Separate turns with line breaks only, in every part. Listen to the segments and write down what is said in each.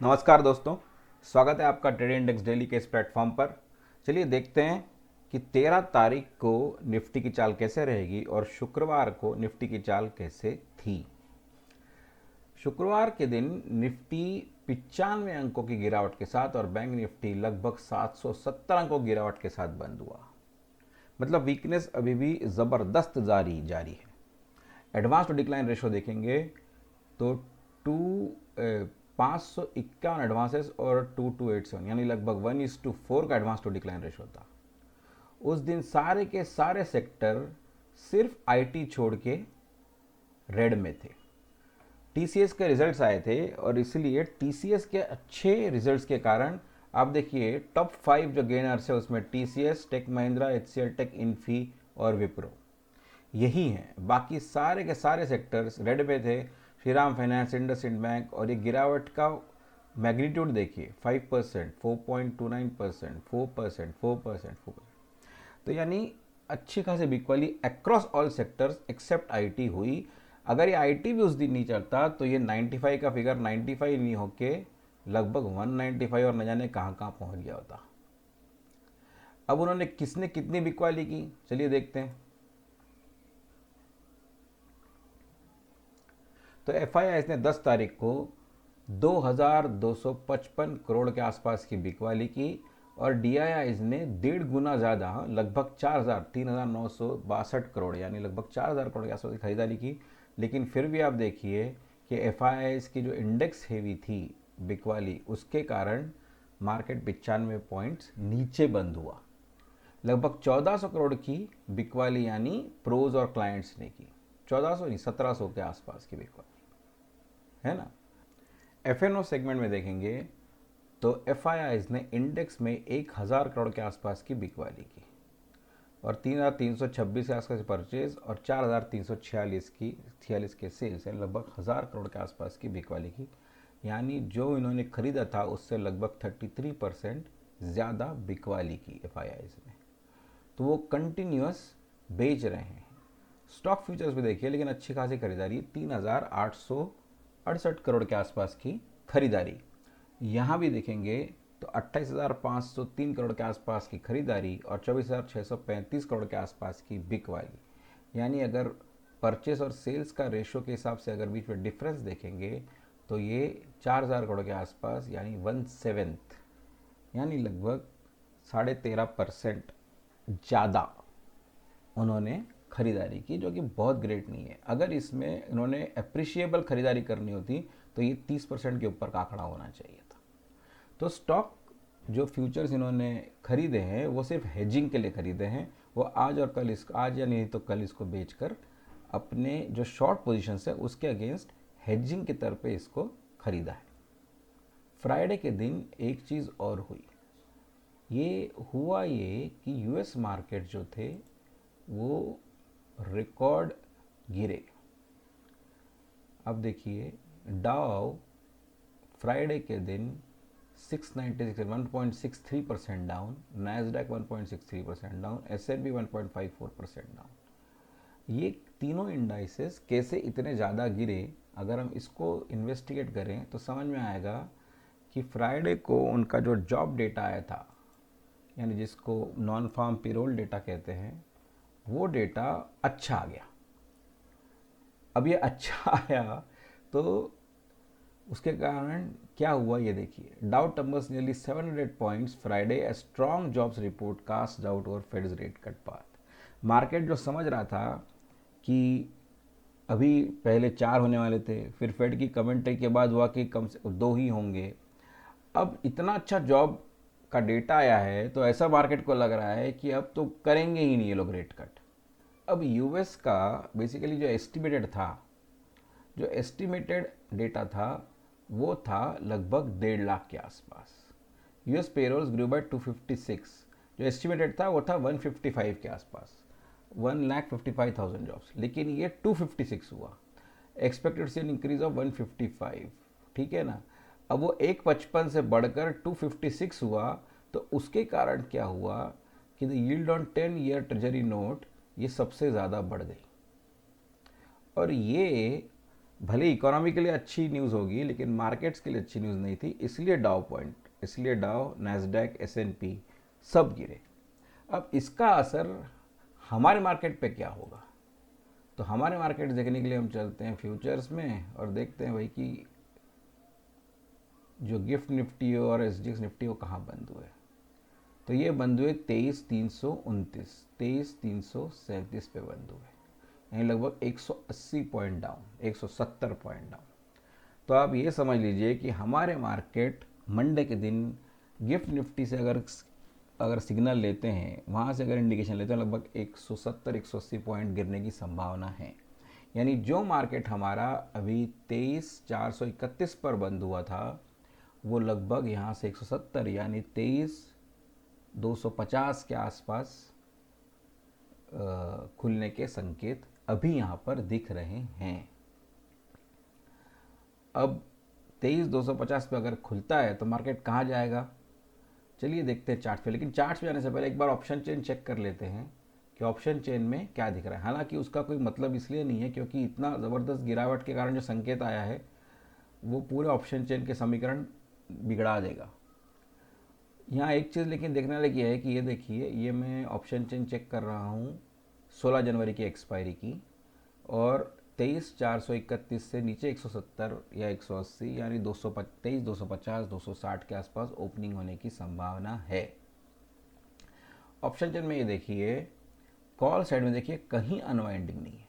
नमस्कार दोस्तों, स्वागत है आपका ट्रेड इंडेक्स डेली के इस प्लेटफॉर्म पर। चलिए देखते हैं कि 13 तारीख को निफ्टी की चाल कैसे रहेगी और शुक्रवार को निफ्टी की चाल कैसे थी। शुक्रवार के दिन निफ्टी 95 अंकों की गिरावट के साथ और बैंक निफ्टी लगभग 770 अंकों की गिरावट के साथ बंद हुआ। मतलब वीकनेस अभी भी ज़बरदस्त जारी है। एडवांस टू डिक्लाइन रेशो देखेंगे तो 551 एडवांसेस और 2287 यानी लगभग 1:4 का एडवांस टू डिक्लाइन रेशो था। उस दिन सारे के सारे सेक्टर सिर्फ आईटी छोड़ के रेड में थे। टीसीएस के रिजल्ट्स आए थे और इसलिए टीसीएस के अच्छे रिजल्ट्स के कारण आप देखिए टॉप 5 जो गेनर्स है उसमें TCS, Tech Mahindra, HCL Tech, Infy और विप्रो यही हैं। बाकी सारे के सारे सेक्टर्स रेड में थे। श्रीराम फाइनेंस, इंडसइंड बैंक, और ये गिरावट का मैग्नीट्यूड देखिए 5%, 4.29%, 4%, 4%, 4%। तो यानी अच्छी खासी बिकवाली across all sectors except IT हुई। अगर ये आईटी भी उस दिन नहीं चलता तो ये 95 का फिगर 95 नहीं होके लगभग 195 और न जाने कहाँ कहाँ पहुँच गया होता। अब उन्होंने किसने कितनी बिकवाली की, चलिए देखते हैं। तो एफआईआई ने 10 तारीख को 2255 करोड़ के आसपास की बिकवाली की और डीआईआईज ने 1.5 गुना ज़्यादा लगभग 3962 करोड़ यानी लगभग 4000 करोड़ के आसपास की खरीदारी की। लेकिन फिर भी आप देखिए कि एफआईआईज की जो इंडेक्स हेवी थी बिकवाली, उसके कारण मार्केट 95 पॉइंट्स नीचे बंद हुआ। लगभग 1400 करोड़ की बिकवाली यानी प्रोज और क्लाइंट्स ने की। 1400 नहीं, 1700 के आसपास की बिकवाली है ना। एफएनओ सेगमेंट में देखेंगे तो एफआईआईज ने इंडेक्स में 1000 करोड़ के आसपास की बिकवाली की और 3326 के आसपास परचेज और 4346 के सेल्स है, लगभग 1000 करोड़ के आसपास की बिकवाली की। यानी जो इन्होंने खरीदा था उससे लगभग 33% ज़्यादा बिकवाली की एफआईआईज ने। तो वो कंटिन्यूस बेच रहे हैं। स्टॉक फ्यूचर्स भी देखिए, लेकिन अच्छी खासी खरीदारी, 3868 करोड़ के आसपास की खरीदारी। यहाँ भी देखेंगे तो 28,503 करोड़ के आसपास की खरीदारी और 24,635 करोड़ के आसपास की बिकवाली। यानी अगर परचेस और सेल्स का रेशो के हिसाब से अगर बीच में डिफरेंस देखेंगे तो ये 4000 करोड़ के आसपास यानी 1/7 यानी लगभग 13.5% ज़्यादा उन्होंने खरीदारी की, जो कि बहुत ग्रेट नहीं है। अगर इसमें इन्होंने अप्रिशिएबल खरीदारी करनी होती तो ये 30% के ऊपर का आंकड़ा होना चाहिए था। तो स्टॉक जो फ्यूचर्स इन्होंने खरीदे हैं वो सिर्फ हेजिंग के लिए खरीदे हैं। वो आज और कल इसको, आज या नहीं तो कल इसको बेचकर अपने जो शॉर्ट पोजीशन है उसके अगेंस्ट हेजिंग के तौर पे इसको खरीदा है। फ्राइडे के दिन एक चीज़ और हुई। ये हुआ ये कि यूएस मार्केट जो थे वो रिकॉर्ड गिरे। अब देखिए डाउ फ्राइडे के दिन 696 1.63% down, Nasdaq 1.63% down, S&P 1.54% down. ये तीनों इंडाइसेस कैसे इतने ज़्यादा गिरे, अगर हम इसको इन्वेस्टिगेट करें तो समझ में आएगा कि फ्राइडे को उनका जो जॉब डेटा आया था, यानी जिसको नॉन फार्म पेरोल डेटा कहते हैं, वो डेटा अच्छा आ गया। अब ये अच्छा आया तो उसके कारण क्या हुआ ये देखिए। Dow tumbles nearly 700 points Friday, a strong jobs report cast out over Fed's rate cut path. Market जो समझ रहा था कि अभी पहले 4 होने वाले थे, फिर फेड की कमेंट्री के बाद हुआ कि कम से 2 ही होंगे। अब इतना अच्छा जॉब का डेटा आया है तो ऐसा मार्केट को लग रहा है कि अब तो करेंगे ही नहीं ये लोग रेट कट। अब यूएस का बेसिकली जो एस्टिमेटेड था, जो एस्टिमेटेड डेटा था वो था लगभग 1.5 लाख के आसपास। यूएस पेरोल्स ग्रू बाय 256, जो एस्टिमेटेड था वो था 155 के आसपास, 1,55,000 जॉब्स, लेकिन ये 256 हुआ। Expected see an increase of 155, ठीक है ना। अब वो 155 से बढ़कर 256 हुआ तो उसके कारण क्या हुआ कि the yield on 10 year treasury note ये सबसे ज़्यादा बढ़ गई और ये भले इकोनॉमी के लिए अच्छी न्यूज़ होगी लेकिन मार्केट्स के लिए अच्छी न्यूज़ नहीं थी, इसलिए डाउ, नैस्डैक, S&P सब गिरे। अब इसका असर हमारे मार्केट पे क्या होगा? तो हमारे मार्केट देखने के लिए हम चलते हैं फ्यूचर्स में और देखते हैं भाई कि जो गिफ्ट निफ्टी और SGX निफ्टी वो कहाँ बंद हुए। तो ये बंद हुए 23,337 पे बंद हुए, यानी लगभग 180 पॉइंट डाउन, 170 पॉइंट डाउन। तो आप ये समझ लीजिए कि हमारे मार्केट मंडे के दिन गिफ्ट निफ्टी से अगर सिग्नल लेते हैं, वहाँ से अगर इंडिकेशन लेते हैं, लगभग 170-180 पॉइंट गिरने की संभावना है। यानी जो मार्केट हमारा अभी 23,431 पर बंद हुआ था, वो लगभग यहाँ से 170 यानी 23,250 के आसपास खुलने के संकेत अभी यहाँ पर दिख रहे हैं। अब 23,250 पे अगर खुलता है तो मार्केट कहाँ जाएगा? चलिए देखते हैं चार्ट पे, लेकिन चार्ट पे जाने से पहले एक बार ऑप्शन चेन चेक कर लेते हैं कि ऑप्शन चेन में क्या दिख रहा है। हालांकि उसका कोई मतलब इसलिए नहीं है क्योंकि इतना ज़बरदस्त गिरावट के कारण जो संकेत आया है वो पूरे ऑप्शन चेन के समीकरण बिगड़ा देगा। यहाँ एक चीज़ लेकिन देखने वाले की है कि ये देखिए, ये मैं ऑप्शन चेन चेक कर रहा हूँ 16 जनवरी की एक्सपायरी की, और 23,431 से नीचे 170 या 180 यानी 223, 250, 260 के आसपास ओपनिंग होने की संभावना है। ऑप्शन चेन में ये देखिए, कॉल साइड में देखिए कहीं अनवाइंडिंग नहीं है,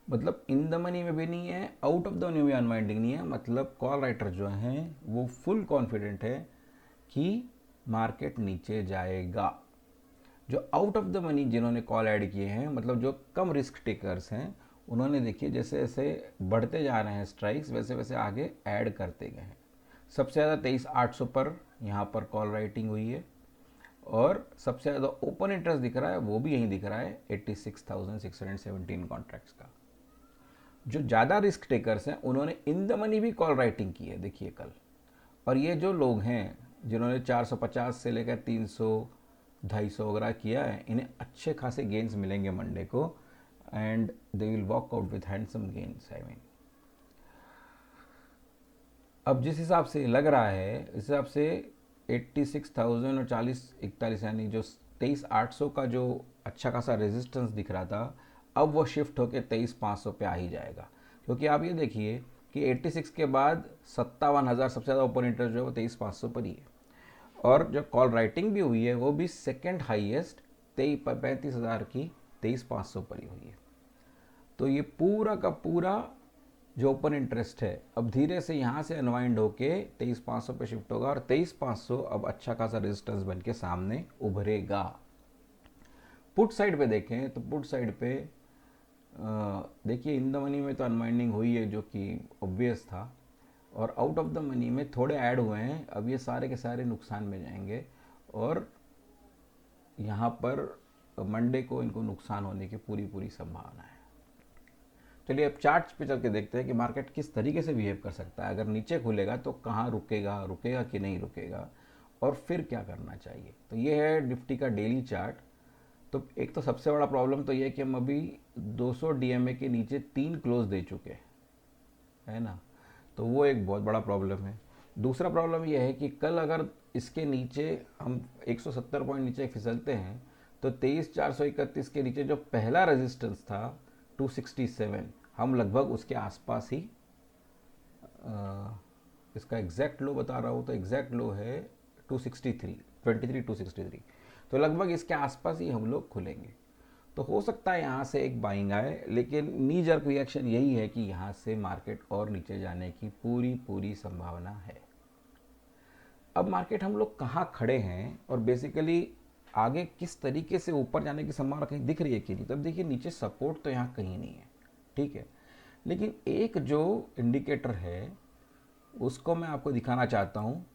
मतलब इन द मनी में भी नहीं है, आउट ऑफ द मनी में अनवाइंडिंग नहीं है। मतलब कॉल राइटर जो हैं वो फुल कॉन्फिडेंट है कि मार्केट नीचे जाएगा। जो आउट ऑफ द मनी जिन्होंने कॉल ऐड किए हैं, मतलब जो कम रिस्क टेकर्स हैं, उन्होंने देखिए जैसे जैसे बढ़ते जा रहे हैं स्ट्राइक्स, वैसे वैसे आगे ऐड करते गए हैं। सबसे ज़्यादा 23,800 पर यहाँ पर कॉल राइटिंग हुई है, और सबसे ज़्यादा ओपन इंटरेस्ट दिख रहा है वो भी यहीं दिख रहा है 86,617 कॉन्ट्रैक्ट्स का। जो ज़्यादा रिस्क टेकर्स हैं उन्होंने इन द मनी भी कॉल राइटिंग की है, देखिए कल। और ये जो लोग हैं जिन्होंने 450 से लेकर 300, 250 वगैरह किया है, इन्हें अच्छे खासे गेंस मिलेंगे मंडे को, and they will walk out with handsome gains. I mean, अब जिस हिसाब से लग रहा है, इस हिसाब से 86,000 और 40-41 यानी जो 23,800 का जो अच्छा खासा रेजिस्टेंस दिख रहा था, अब वो शिफ्ट होकर 23,500 पे आ ही जाएगा। क्योंकि आप ये देखिए कि 86 के बाद 57,000 सबसे ज़्यादा ओपन इंटरेस्ट जो है वो 23,500 पर ही है, और जो कॉल राइटिंग भी हुई है वो भी सेकेंड हाईएस्ट 35,000 की 23,500 पर ही हुई है। तो ये पूरा का पूरा जो ओपन इंटरेस्ट है अब धीरे से यहाँ से अनवाइंड होके 23,500 पे शिफ्ट होगा, और 23,500 अब अच्छा खासा रेजिस्टेंस बन के सामने उभरेगा। पुट साइड पे देखें तो पुट साइड पे देखिए इन द मनी में तो अनवाइंडिंग हुई है जो कि ऑब्वियस था, और आउट ऑफ द मनी में थोड़े ऐड हुए हैं। अब ये सारे के सारे नुकसान में जाएंगे, और यहाँ पर मंडे को इनको नुकसान होने की पूरी पूरी संभावना है। चलिए अब चार्ट्स पे चल के देखते हैं कि मार्केट किस तरीके से बिहेव कर सकता है। अगर नीचे खुलेगा तो कहाँ रुकेगा कि नहीं रुकेगा, और फिर क्या करना चाहिए। तो ये है निफ्टी का डेली चार्ट। तो एक तो सबसे बड़ा प्रॉब्लम तो ये है कि हम अभी 200 DMA के नीचे 3 क्लोज दे चुके है ना, तो वो एक बहुत बड़ा प्रॉब्लम है। दूसरा प्रॉब्लम ये है कि कल अगर इसके नीचे हम 170 पॉइंट नीचे फिसलते हैं तो 23,431 के नीचे जो पहला रेजिस्टेंस था 267, हम लगभग उसके आसपास ही, इसका एग्जैक्ट लो बता रहा हूँ तो एग्जैक्ट लो है 263, तो लगभग इसके आसपास ही हम लोग खुलेंगे। तो हो सकता है यहाँ से एक बाइंग आए, लेकिन नी जर्क रिएक्शन यही है कि यहाँ से मार्केट और नीचे जाने की पूरी पूरी संभावना है। अब मार्केट हम लोग कहाँ खड़े हैं और बेसिकली आगे किस तरीके से ऊपर जाने की संभावना कहीं दिख रही है कि नहीं। तब देखिए नीचे सपोर्ट तो यहाँ कहीं नहीं है, ठीक है, लेकिन एक जो इंडिकेटर है उसको मैं आपको दिखाना चाहता हूँ।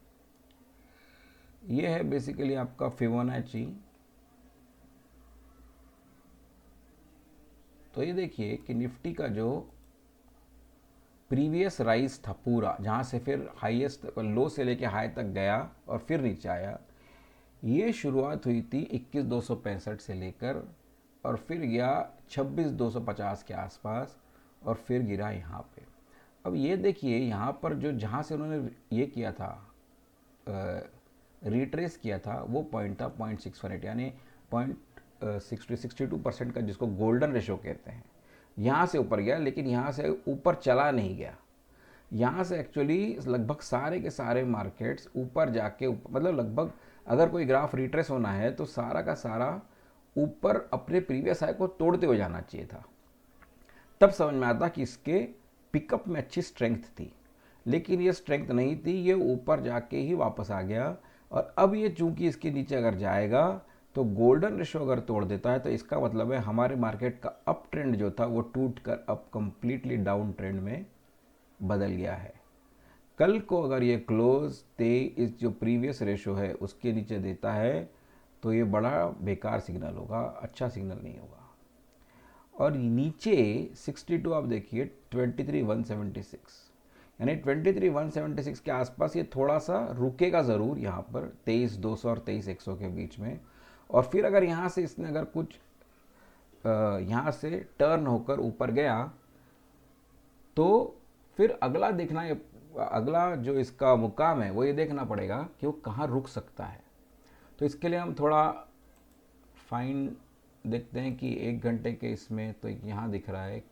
ये है बेसिकली आपका फिबोनाची। तो ये देखिए कि निफ्टी का जो प्रीवियस राइज था पूरा, जहाँ से फिर हाईएस्ट लो से लेके हाई तक गया और फिर नीचे आया, ये शुरुआत हुई थी 21,265 से लेकर, और फिर गया 26,250 के आसपास, और फिर गिरा यहाँ पे। अब ये देखिए यहाँ पर जो जहाँ से उन्होंने ये किया था, रिट्रेस किया था, वो पॉइंट था 0.618, यानी 62% का, जिसको गोल्डन रेशो कहते हैं। यहाँ से ऊपर गया, लेकिन यहाँ से ऊपर चला नहीं गया। यहाँ से एक्चुअली लगभग सारे के सारे मार्केट्स ऊपर जाके मतलब लगभग अगर कोई ग्राफ रिट्रेस होना है तो सारा का सारा ऊपर अपने प्रीवियस हाई को तोड़ते हुए जाना चाहिए था। तब समझ में आता कि इसके पिकअप में अच्छी स्ट्रेंथ थी, लेकिन ये स्ट्रेंथ नहीं थी, ये ऊपर जाके ही वापस आ गया। और अब ये चूंकि इसके नीचे अगर जाएगा तो गोल्डन रेशो अगर तोड़ देता है तो इसका मतलब है हमारे मार्केट का अप ट्रेंड जो था वो टूट कर अब कंप्लीटली डाउन ट्रेंड में बदल गया है। कल को अगर ये क्लोज इस जो प्रीवियस रेशो है उसके नीचे देता है तो ये बड़ा बेकार सिग्नल होगा, अच्छा सिग्नल नहीं होगा। और नीचे 62 आप देखिए 23,176, यानी 23,176 के आसपास ये थोड़ा सा रुकेगा ज़रूर यहाँ पर 23,200 और 23,100 के बीच में। और फिर अगर यहाँ से इसने अगर कुछ यहाँ से टर्न होकर ऊपर गया तो फिर अगला देखना, ये अगला जो इसका मुकाम है वो ये देखना पड़ेगा कि वो कहाँ रुक सकता है। तो इसके लिए हम थोड़ा फाइन देखते हैं कि 1 घंटे के इसमें तो यहाँ दिख रहा है एक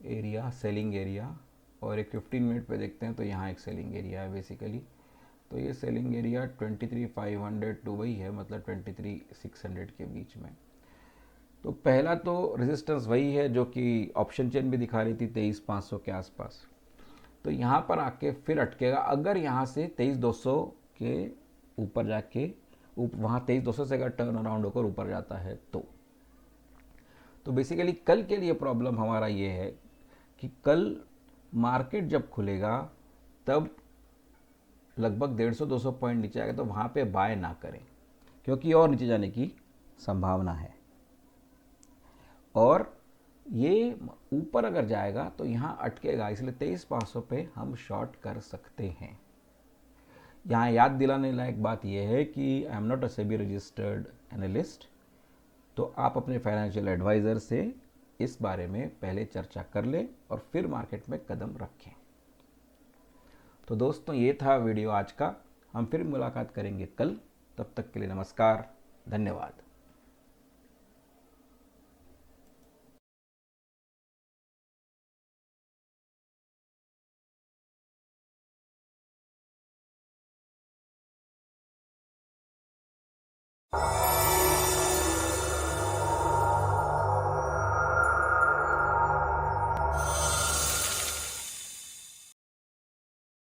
एरिया, सेलिंग एरिया, और एक 15 मिनट पे देखते हैं तो यहाँ एक सेलिंग एरिया है बेसिकली। तो ये सेलिंग एरिया 23,500 टू वही है, मतलब 23,600 के बीच में। तो पहला तो रेजिस्टेंस वही है जो कि ऑप्शन चेन भी दिखा रही थी 23,500 के आसपास। तो यहाँ पर आके फिर अटकेगा अगर यहाँ से 23,200 के ऊपर जाके वहाँ 23,200 से अगर टर्न अराउंड होकर ऊपर जाता है तो बेसिकली कल के लिए प्रॉब्लम हमारा ये है कि कल मार्केट जब खुलेगा तब लगभग 150-200 पॉइंट नीचे आएगा, तो वहाँ पे बाय ना करें क्योंकि और नीचे जाने की संभावना है। और ये ऊपर अगर जाएगा तो यहाँ अटकेगा, इसलिए 23,500 पे हम शॉर्ट कर सकते हैं। यहाँ याद दिलाने लायक बात यह है कि I am not a SEBI registered analyst, तो आप अपने फाइनेंशियल एडवाइज़र से इस बारे में पहले चर्चा कर लें और फिर मार्केट में कदम रखें। तो दोस्तों ये था वीडियो आज का, हम फिर मुलाकात करेंगे कल। तब तक के लिए नमस्कार, धन्यवाद।